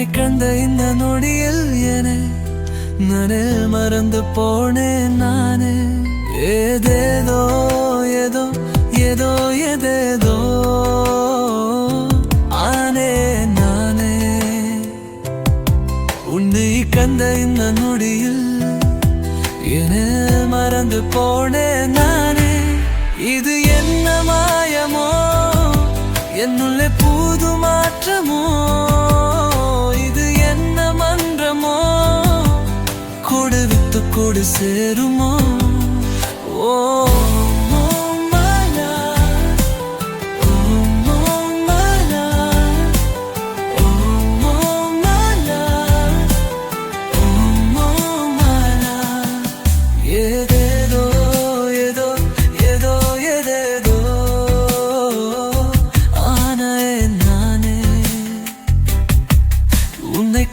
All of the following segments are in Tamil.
உன்னை கண்ட இந்த நொடியில் நானே மறந்து போனேன் நானே. ஏதேதோ ஏதோ ஏதோ ஏதேதோ ஆனே நானே. உன்னை கண்ட இந்த நொடியில் மறந்து போனேன் நானே. இது என்ன மாயமோ, என்னுள்ளே புது மாற்றமோ, இது என்ன மன்றமோ, கொடு விட்டு கொடு சேருமோ. ஓ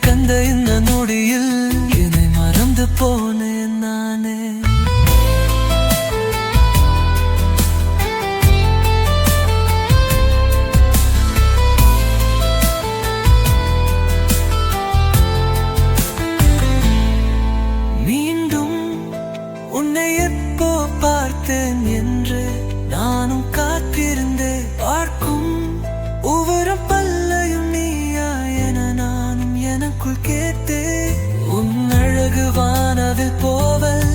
கண்ட இந்த நொடியில் என்னை மறந்து போனேன் நானே. மீண்டும் உன்னை எப்போ பார்த்தேன் என்று நானும் காத்திருந்தேன். பார்க்கும் ஒவ்வொரு பல்லையும் நீயா என நானும் எனக்குள் கேட்டே. உன் அழகு வானவில் போவல்,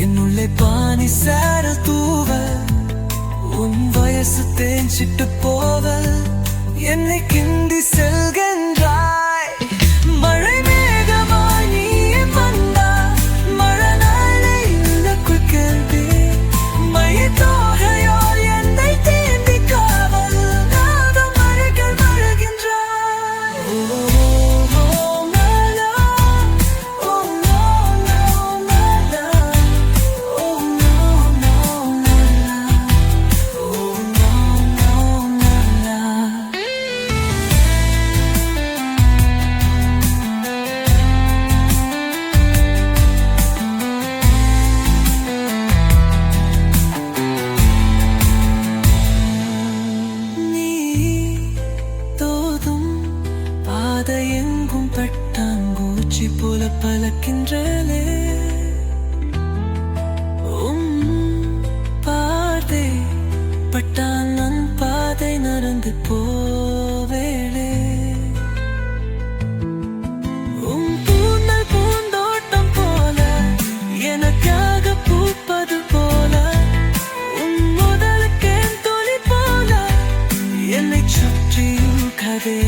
என்னுள்ளே பானி சேர தூவல், உன் வயசு தேஞ்சிட்டு போவல், என்னை கிண்டி செல்கின்றாய். மழை மேகமாய் நீ வந்தா, மழை நாளை எனக்குள் கேள்வி, மைய தோகையோ என்னை தீண்டி காவல், நாதம் மழைகள் மழகின்றாய். எங்கும் பட்டாங்கூச்சி போல பலக்கின்றே. பாதை பட்டான் நன் பாதை நடந்து போவேளே. பூந்தல் பூந்தோட்டம் போல எனக்காக பூப்பது போல, முதலுக்கேன் துளி போல என்னை சுற்றியும் கதை.